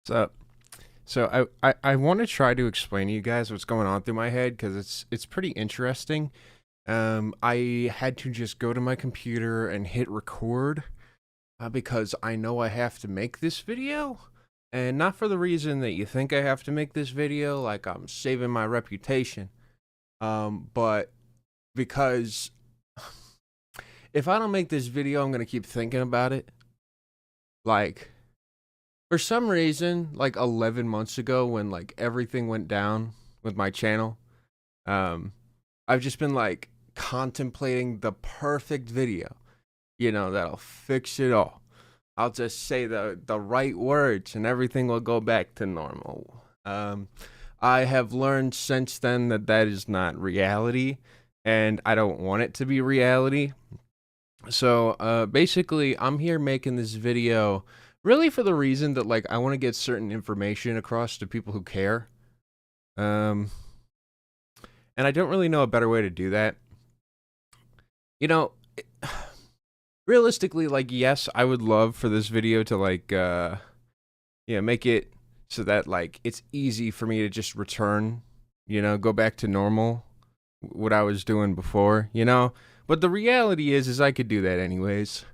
So, so I want to try to explain to you guys what's going on through my head because it's pretty interesting. I had to just go to my computer and hit record because I know I have to make this video, and not for the reason that you think I have to make this video, like I'm saving my reputation. But because if I don't make this video, I'm gonna keep thinking about it. Like for some reason, like 11 months ago, when like everything went down with my channel, um, I've just been like contemplating the perfect video, that'll fix it all. I'll just say the right words and everything will go back to normal. I have learned since then that that is not reality, and I don't want it to be reality. So basically, I'm here making this video really for the reason that like I want to get certain information across to people who care. Um, and I don't really know a better way to do that. You know, realistically, like yes, I would love for this video to like make it so that like it's easy for me to just return, go back to normal what I was doing before. But the reality is I could do that anyways.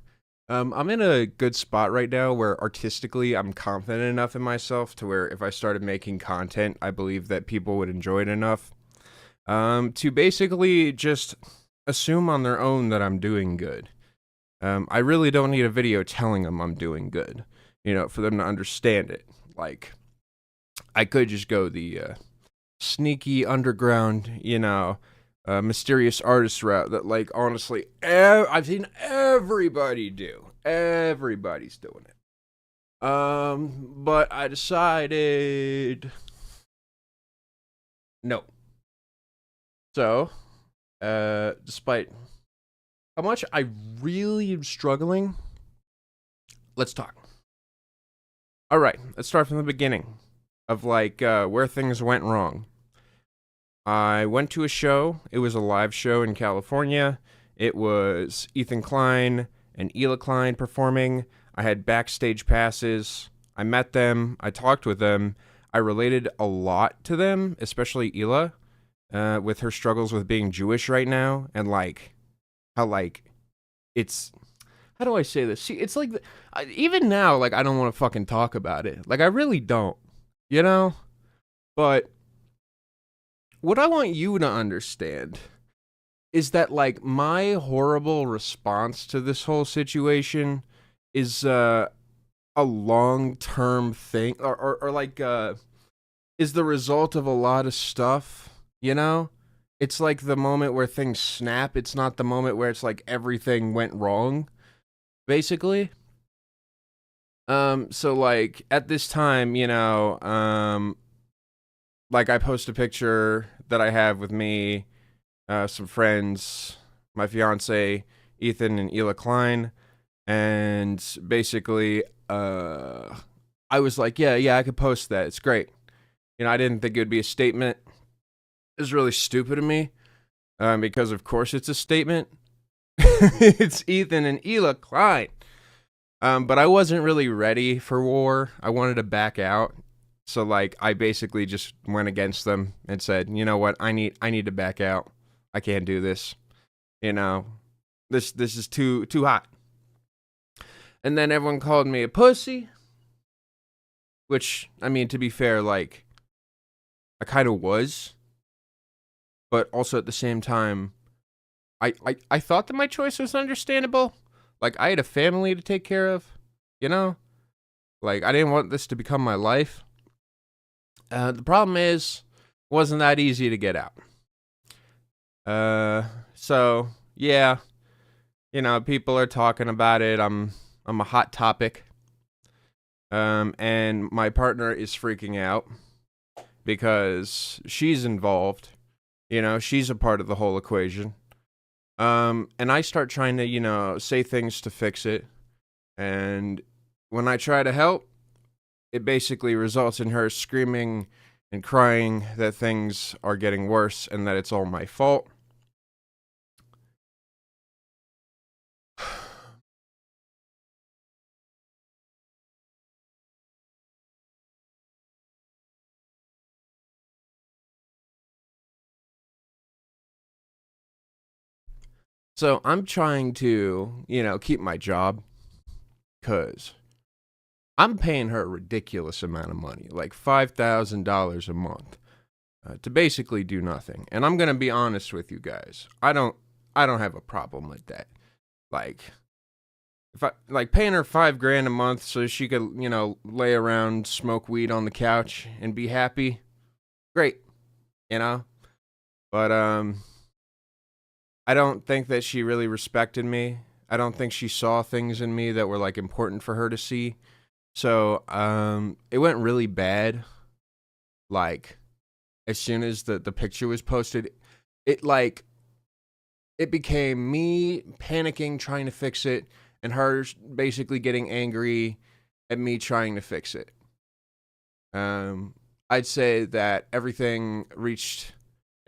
I'm in a good spot right now where artistically I'm confident enough in myself to where if I started making content, I believe that people would enjoy it enough. To basically just assume on their own that I'm doing good. I really don't need a video telling them I'm doing good, for them to understand it. Like, I could just go the sneaky underground, mysterious artist route that, like, honestly, I've seen everybody do. Everybody's doing it. But I decided no. So, despite how much I really am struggling, let's talk. All right, let's start from the beginning of like where things went wrong. I went to a show. It was a live show in California. It was Ethan Klein and Ela Klein performing. I had backstage passes. I met them. I talked with them. I related a lot to them, especially Ela, with her struggles with being Jewish right now, and like how like it's how do I say this? See, it's like even now, like I don't want to fucking talk about it. Like I really don't, you know. But what I want you to understand is that like my horrible response to this whole situation is a long term thing, or like is the result of a lot of stuff. You know, it's like the moment where things snap. It's not the moment where it's like everything went wrong. Basically, so like at this time, like I post a picture that I have with me, some friends, my fiance, Ethan and Ela Klein, and basically, I was like, yeah, I could post that. It's great. I didn't think it would be a statement. It was really stupid of me, because of course it's a statement. It's Ethan and Ela Klein. But I wasn't really ready for war. I wanted to back out. So like I basically just went against them and said, "You know what? I need to back out. I can't do this. You know, this is too hot." And then everyone called me a pussy, which I mean to be fair, like I kind of was, but also at the same time, I thought that my choice was understandable. Like I had a family to take care of, you know? Like I didn't want this to become my life. The problem is, it wasn't that easy to get out. So yeah, people are talking about it. I'm a hot topic. And my partner is freaking out because she's involved. She's a part of the whole equation. And I start trying to, say things to fix it. And when I try to help, it basically results in her screaming and crying that things are getting worse and that it's all my fault. So I'm trying to, keep my job because I'm paying her a ridiculous amount of money, like $5,000 a month, to basically do nothing. And I'm gonna be honest with you guys. I don't have a problem with that. Like, if I like paying her $5 grand a month so she could, lay around, smoke weed on the couch, and be happy. Great, you know. But I don't think that she really respected me. I don't think she saw things in me that were like important for her to see. So it went really bad. Like, as soon as the picture was posted, it like it became me panicking, trying to fix it, and her basically getting angry at me trying to fix it. I'd say that everything reached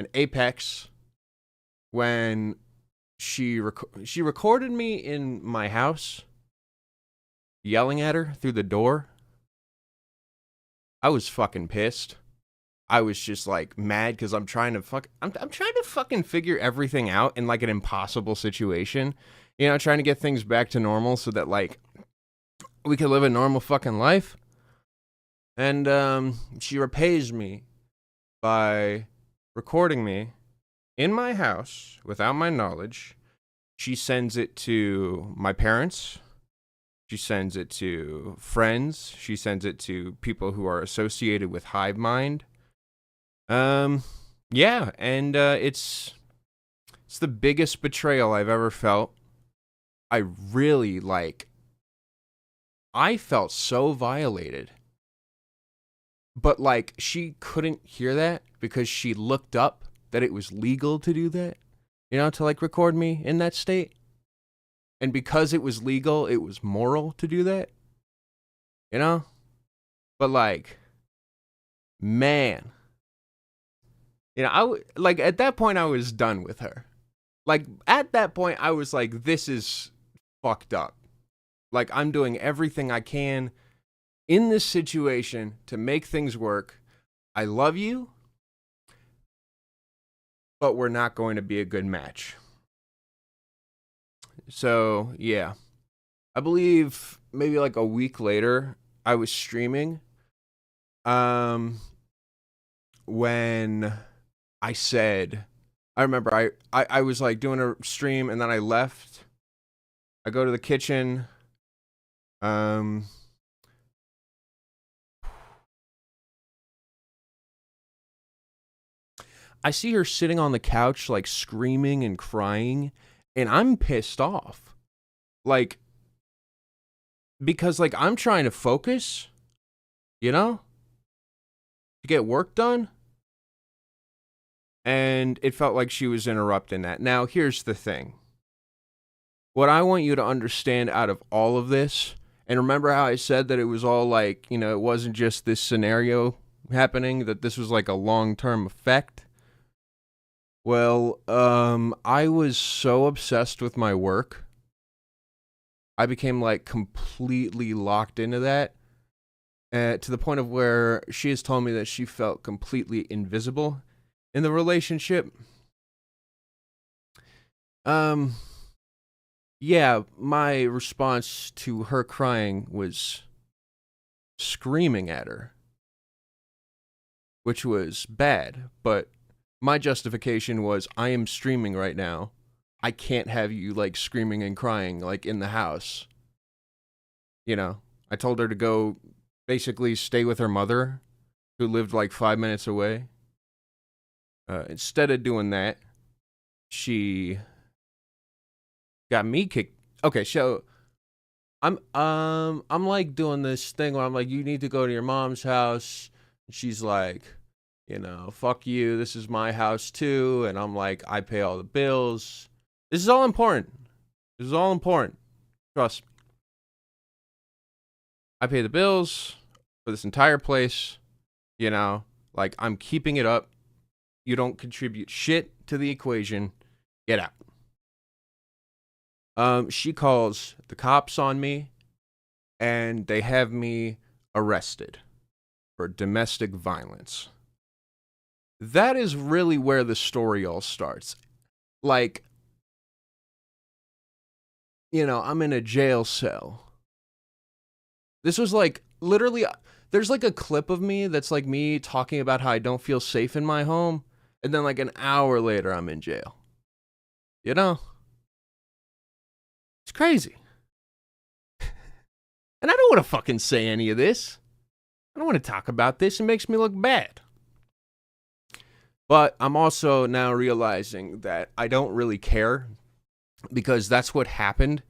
an apex when she recorded me in my house yelling at her through the door. I was fucking pissed. I was just like mad because I'm trying to fucking figure everything out in like an impossible situation. Trying to get things back to normal so that like we can live a normal fucking life. And she repays me by recording me in my house without my knowledge. She sends it to my parents. She sends it to friends. She sends it to people who are associated with Hivemind. Yeah, and it's the biggest betrayal I've ever felt. I really I felt so violated. But like she couldn't hear that because she looked up that it was legal to do that, to like record me in that state. And because it was legal, it was moral to do that, But like, man, like at that point I was done with her. Like at that point I was like, this is fucked up. Like I'm doing everything I can in this situation to make things work. I love you, but we're not going to be a good match. So, yeah. I believe maybe like a week later, I was streaming. When I remember I was like doing a stream and then I left. I go to the kitchen. I see her sitting on the couch, like screaming and crying, and I'm pissed off. Like, because like I'm trying to focus, to get work done. And it felt like she was interrupting that. Now, here's the thing. What I want you to understand out of all of this, and remember how I said that it was all like, it wasn't just this scenario happening, that this was like a long-term effect. Well, I was so obsessed with my work. I became like completely locked into that. To the point of where she has told me that she felt completely invisible in the relationship. Yeah, my response to her crying was screaming at her, which was bad, but my justification was I am streaming right now. I can't have you like screaming and crying like in the house. I told her to go basically stay with her mother who lived like 5 minutes away. Instead of doing that, she got me kicked. Okay, so I'm like doing this thing where I'm like, you need to go to your mom's house. She's like, fuck you. This is my house too. And I'm like, I pay all the bills. This is all important. Trust me. I pay the bills for this entire place. Like I'm keeping it up. You don't contribute shit to the equation. Get out. She calls the cops on me, and they have me arrested for domestic violence. That is really where the story all starts. Like, I'm in a jail cell. This was like literally, there's like a clip of me that's like me talking about how I don't feel safe in my home. And then like an hour later, I'm in jail. You know? It's crazy. And I don't want to fucking say any of this. I don't want to talk about this. It makes me look bad. But I'm also now realizing that I don't really care because that's what happened.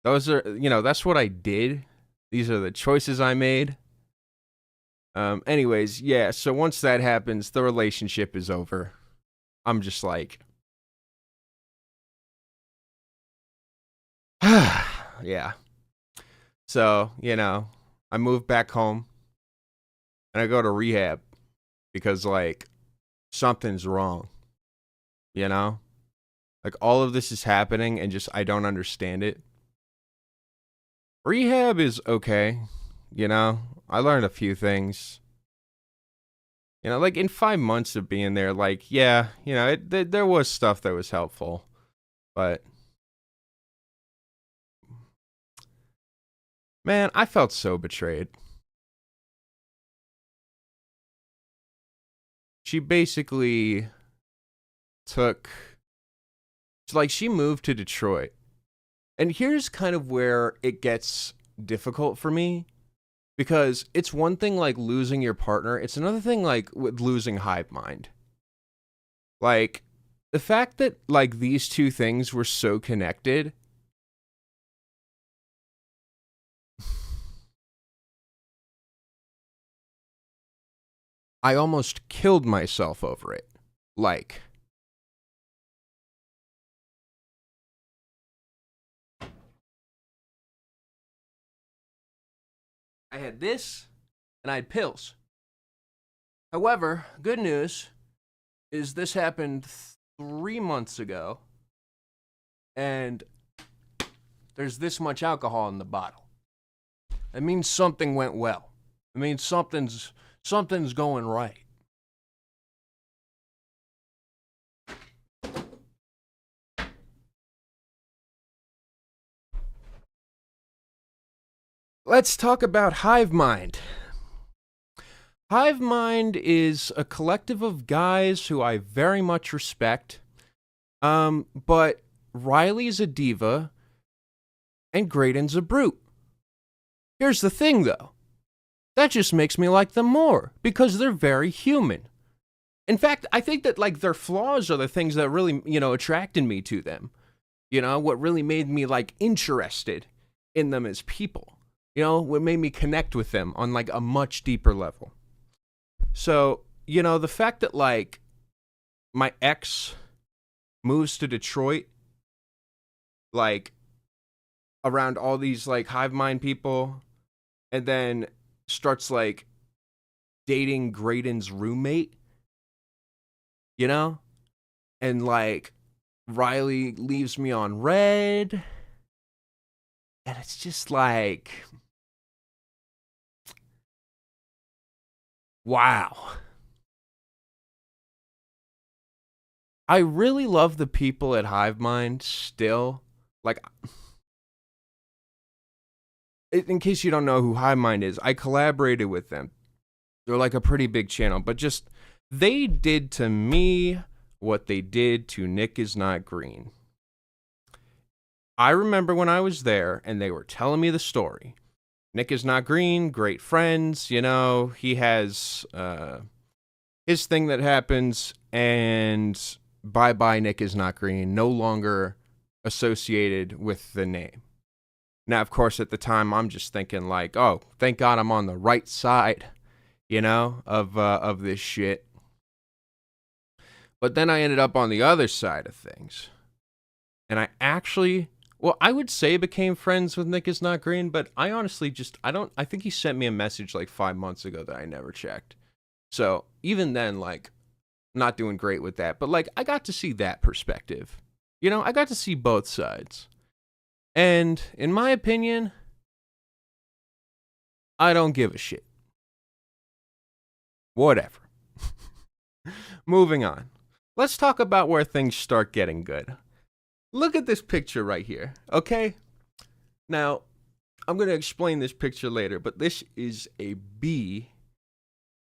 That's what I did. These are the choices I made. Anyways, yeah, so once that happens, the relationship is over. I'm just like, yeah. So, I moved back home and I go to rehab because, like, something's wrong, Like, all of this is happening and just I don't understand it. Rehab is okay, I learned a few things. Like in 5 months of being there, like, yeah, there was stuff that was helpful, but man, I felt so betrayed. She basically she moved to Detroit. And here's kind of where it gets difficult for me. Because it's one thing like losing your partner. It's another thing like with losing Hivemind. Like the fact that like these two things were so connected. I almost killed myself over it. Like, I had this and I had pills. However, good news is this happened 3 months ago and there's this much alcohol in the bottle. It means something went well. It means something's going right. Let's talk about Hivemind. Hivemind is a collective of guys who I very much respect. But Riley's a diva and Graydon's a brute. Here's the thing, though. That just makes me like them more because they're very human. In fact, I think that like their flaws are the things that really, attracted me to them. What really made me like interested in them as people. What made me connect with them on like a much deeper level. So, the fact that like my ex moves to Detroit, like around all these like Hivemind people, and then starts like dating Graydon's roommate, and like Riley leaves me on red, and it's just like, wow. I really love the people at Hivemind still. Like, in case you don't know who Hivemind is, I collaborated with them. They're like a pretty big channel, but just they did to me what they did to Nick is Not Green. I remember when I was there and they were telling me the story. Nick is Not Green, great friends, he has his thing that happens, and bye-bye Nick is Not Green, no longer associated with the name. Now, of course, at the time, I'm just thinking like, oh, thank God I'm on the right side, of this shit. But then I ended up on the other side of things. And I would say became friends with Nick is Not Green, but I honestly I think he sent me a message like 5 months ago that I never checked. So even then, like, not doing great with that. But like, I got to see that perspective. I got to see both sides. And in my opinion, I don't give a shit. Whatever. Moving on. Let's talk about where things start getting good. Look at this picture right here, okay? Now, I'm going to explain this picture later, but this is a bee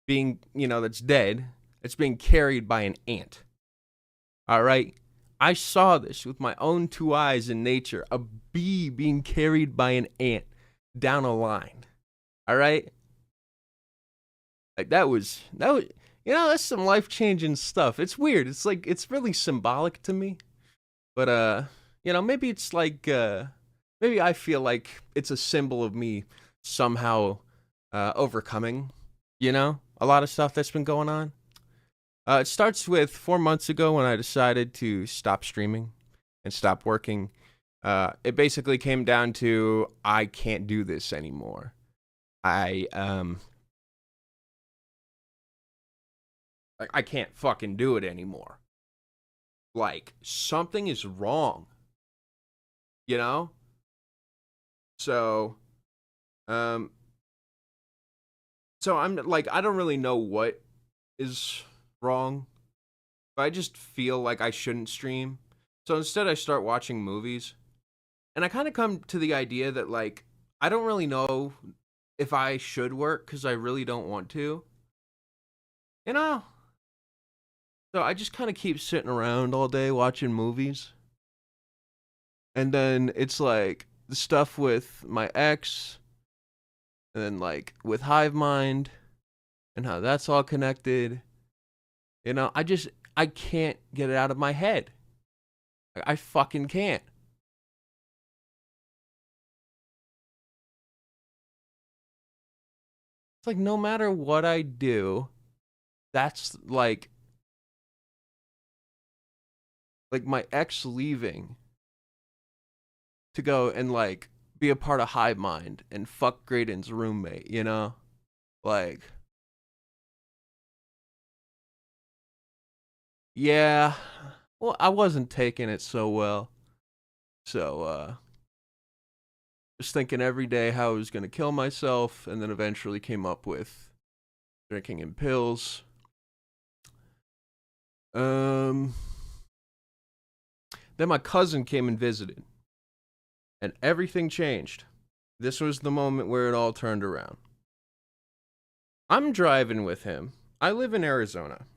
being, that's dead. It's being carried by an ant. All right? I saw this with my own two eyes in nature. A bee being carried by an ant down a line. All right? Like that was that's some life-changing stuff. It's weird. It's like it's really symbolic to me. But maybe it's like maybe I feel like it's a symbol of me somehow overcoming, a lot of stuff that's been going on. It starts with 4 months ago when I decided to stop streaming and stop working. It basically came down to I can't do this anymore. I can't fucking do it anymore. Like something is wrong. So so I'm like I don't really know what is wrong, but I just feel like I shouldn't stream. So instead I start watching movies. And I kind of come to the idea that like I don't really know if I should work cuz I really don't want to. So I just kind of keep sitting around all day watching movies. And then it's like the stuff with my ex and then like with Hivemind and how that's all connected. I can't get it out of my head. I fucking can't. It's like no matter what I do, that's like my ex leaving to go and like be a part of Hivemind and fuck Graydon's roommate, Like yeah. Well, I wasn't taking it so well. So just thinking every day how I was going to kill myself, and then eventually came up with drinking and pills. Then my cousin came and visited, and everything changed. This was the moment where it all turned around. I'm driving with him. I live in Arizona.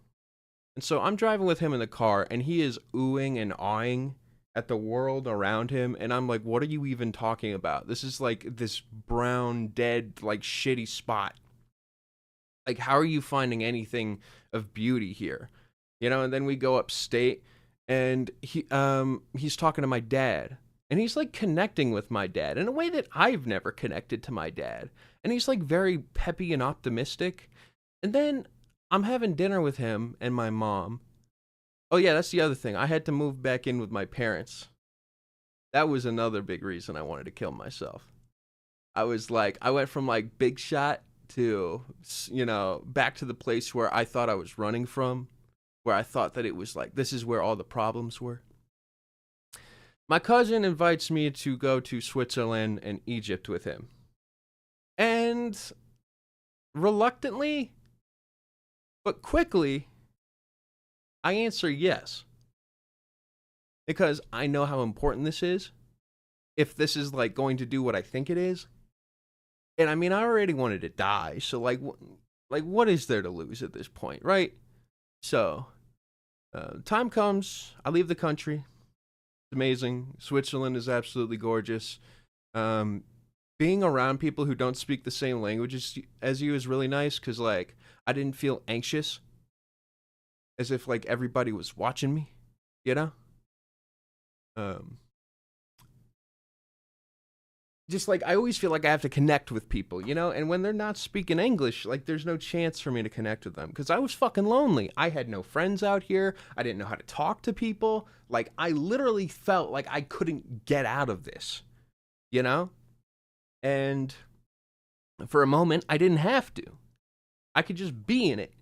And so I'm driving with him in the car, and he is oohing and awing at the world around him, and I'm like, what are you even talking about? This is like this brown, dead, like shitty spot. Like, how are you finding anything of beauty here? And then we go upstate, and he's talking to my dad, and he's like connecting with my dad in a way that I've never connected to my dad. And he's like very peppy and optimistic. And then I'm having dinner with him and my mom. Oh yeah, that's the other thing. I had to move back in with my parents. That was another big reason I wanted to kill myself. I went from like big shot to, back to the place where I thought I was running from, where I thought that it was like, this is where all the problems were. My cousin invites me to go to Switzerland and Egypt with him. And reluctantly, but quickly, I answer yes. Because I know how important this is. If this is like going to do what I think it is. And I mean, I already wanted to die. So like what is there to lose at this point, right? So, time comes. I leave the country. It's amazing. Switzerland is absolutely gorgeous. Being around people who don't speak the same language as you is really nice. Because like, I didn't feel anxious. As if like everybody was watching me, just like I always feel like I have to connect with people, and when they're not speaking English, like there's no chance for me to connect with them because I was fucking lonely. I had no friends out here. I didn't know how to talk to people. Like I literally felt like I couldn't get out of this, and for a moment I didn't have to. I could just be in it.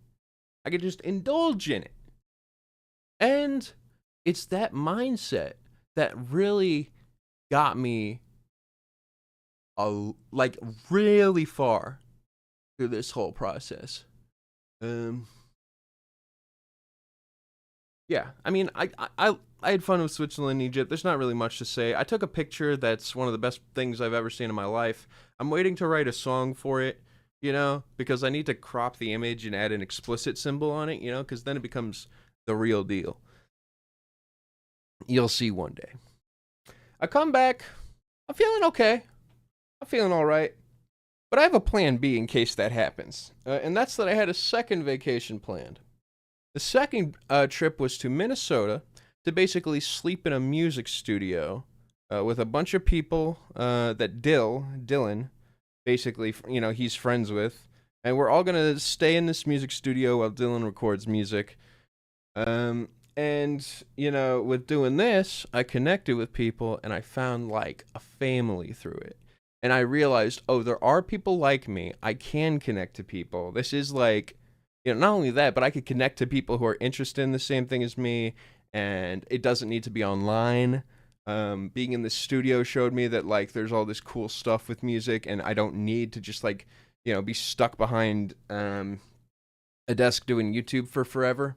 I could just indulge in it. And it's that mindset that really got me like really far through this whole process. Yeah, I mean, I had fun with Switzerland and Egypt. There's not really much to say. I took a picture that's one of the best things I've ever seen in my life. I'm waiting to write a song for it, because I need to crop the image and add an explicit symbol on it, because then it becomes the real deal. You'll see one day. I come back. I'm feeling okay. I'm feeling all right. But I have a plan B in case that happens. And that's that I had a second vacation planned. The second trip was to Minnesota to basically sleep in a music studio with a bunch of people that Dylan, basically, he's friends with. And we're all going to stay in this music studio while Dylan records music. And, with doing this, I connected with people and I found like a family through it. And I realized, there are people like me. I can connect to people. This is like, not only that, but I could connect to people who are interested in the same thing as me, and it doesn't need to be online. Being in the studio showed me that, like, there's all this cool stuff with music, and I don't need to just, like, be stuck behind a desk doing YouTube for forever.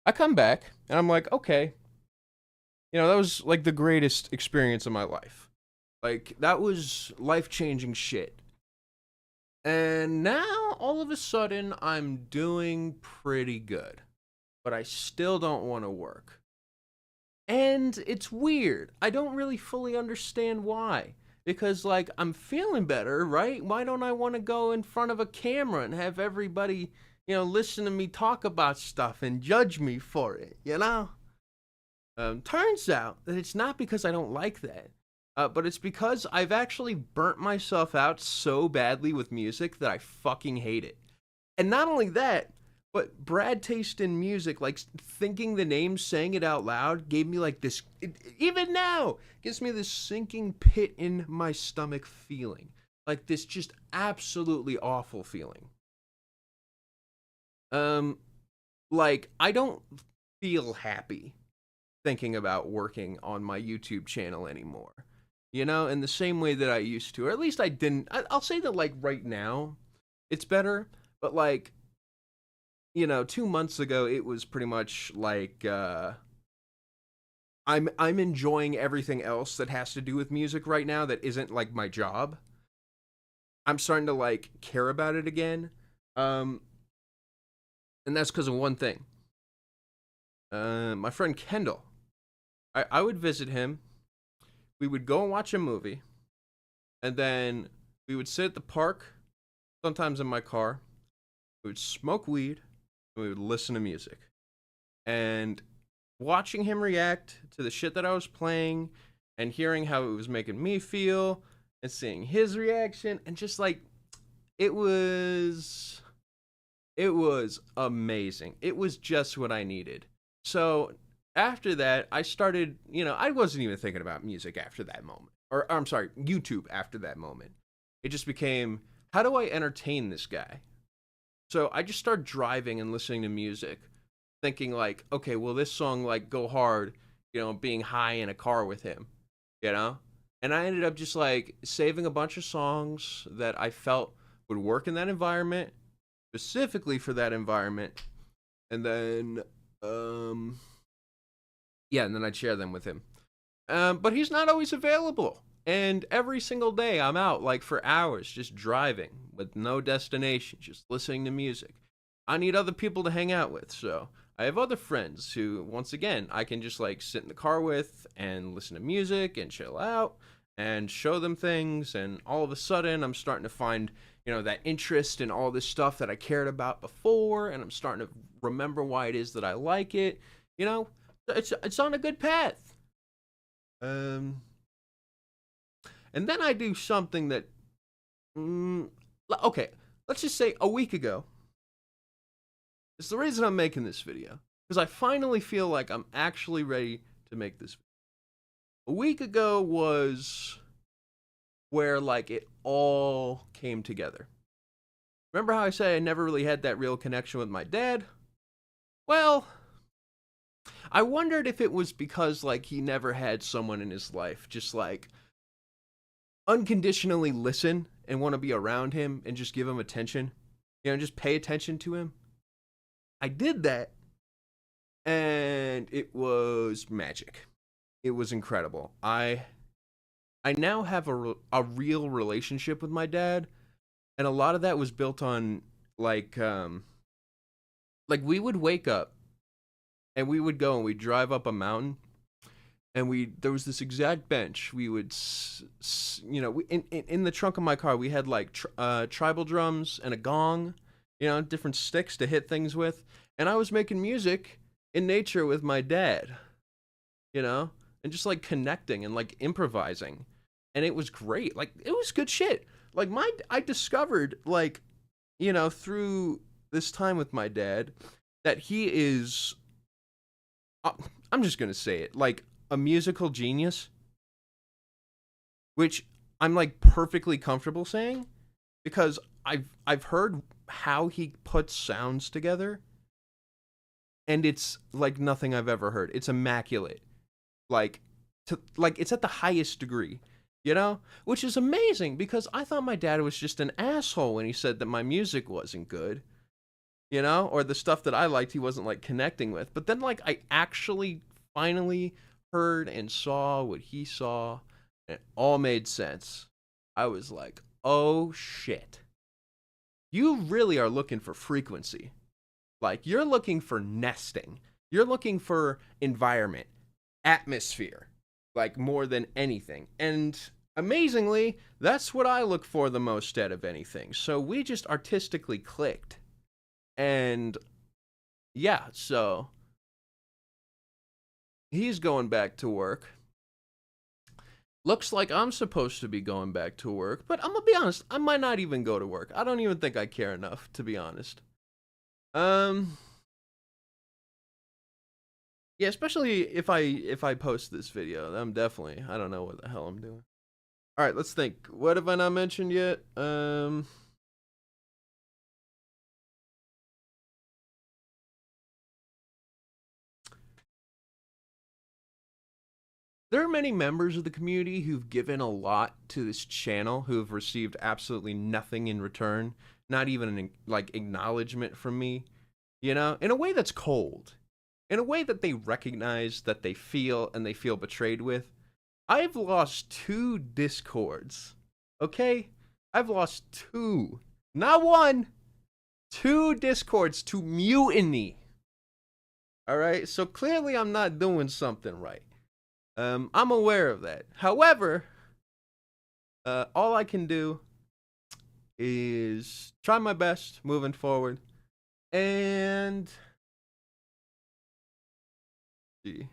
I come back, and I'm like, okay, that was, like, the greatest experience of my life. Like, that was life-changing shit. And now, all of a sudden, I'm doing pretty good. But I still don't want to work. And it's weird. I don't really fully understand why. Because, like, I'm feeling better, right? Why don't I want to go in front of a camera and have everybody, listen to me talk about stuff and judge me for it, Turns out that it's not because I don't like that. But it's because I've actually burnt myself out so badly with music that I fucking hate it. And not only that, but Brad taste in music, like thinking the name, saying it out loud, gave me like this, even now, gives me this sinking pit in my stomach feeling. Like this just absolutely awful feeling. Like I don't feel happy thinking about working on my YouTube channel anymore. In the same way that I used to, or at least I didn't. I'll say that, like, right now, it's better, but, like, 2 months ago, it was pretty much, like, I'm enjoying everything else that has to do with music right now that isn't, like, my job. I'm starting to, like, care about it again, and that's because of one thing. My friend Kendall, I would visit him. We would go and watch a movie, and then we would sit at the park, sometimes in my car. We would smoke weed, and we would listen to music. And watching him react to the shit that I was playing, and hearing how it was making me feel, and seeing his reaction, and just like, it was amazing. It was just what I needed. So after that, I started, I wasn't even thinking about music after that moment. Or, I'm sorry, YouTube after that moment. It just became, how do I entertain this guy? So I just started driving and listening to music, thinking like, okay, will this song like go hard, being high in a car with him, And I ended up just like saving a bunch of songs that I felt would work in that environment, specifically for that environment. And then, and then I'd share them with him. But he's not always available. And every single day I'm out like for hours just driving with no destination, just listening to music. I need other people to hang out with. So I have other friends who, once again, I can just like sit in the car with and listen to music and chill out and show them things. And all of a sudden I'm starting to find, that interest in all this stuff that I cared about before. And I'm starting to remember why it is that I like it. It's on a good path. And then I do something that, okay, let's just say a week ago. It's the reason I'm making this video, because I finally feel like I'm actually ready to make this video. A week ago was where like it all came together. Remember how I said I never really had that real connection with my dad? Well, I wondered if it was because like he never had someone in his life just like unconditionally listen and want to be around him and just give him attention, just pay attention to him. I did that, and it was magic. It was incredible. I now have a real relationship with my dad, and a lot of that was built on like like we would wake up and we would go and we'd drive up a mountain, and we there was this exact bench. We would in the trunk of my car we had like tribal drums and a gong, different sticks to hit things with, and I was making music in nature with my dad, you know, and just like connecting and like improvising. And it was great. Like it was good shit. Like I discovered like, through this time with my dad that he is uh, I'm just going to say it, like a musical genius, which I'm like perfectly comfortable saying because I've heard how he puts sounds together, and it's like nothing I've ever heard. It's immaculate. Like it's at the highest degree, which is amazing because I thought my dad was just an asshole when he said that my music wasn't good, or the stuff that I liked he wasn't like connecting with. But then like I actually finally heard and saw what he saw, and it all made sense. I was like, "Oh shit. You really are looking for frequency. Like you're looking for nesting. You're looking for environment, atmosphere, like more than anything." And amazingly, that's what I look for the most out of anything. So we just artistically clicked. And yeah, so he's going back to work. Looks like I'm supposed to be going back to work, but I'm gonna be honest, I might not even go to work. I don't even think I care enough, to be honest. Um yeah, especially if I post this video. I'm definitely, I don't know what the hell I'm doing. All right, let's think. What have I not mentioned yet? There are many members of the community who've given a lot to this channel who have received absolutely nothing in return, not even an like acknowledgement from me, in a way that's cold, in a way that they recognize that they feel and they feel betrayed with. I've lost 2 discords, okay? I've lost 2, not 1, 2 discords to mutiny. All right, so clearly I'm not doing something right. I'm aware of that. However, all I can do is try my best moving forward. And see.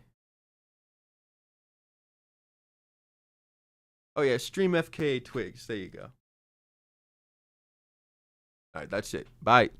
Oh yeah, stream FK Twigs. There you go. All right, that's it. Bye.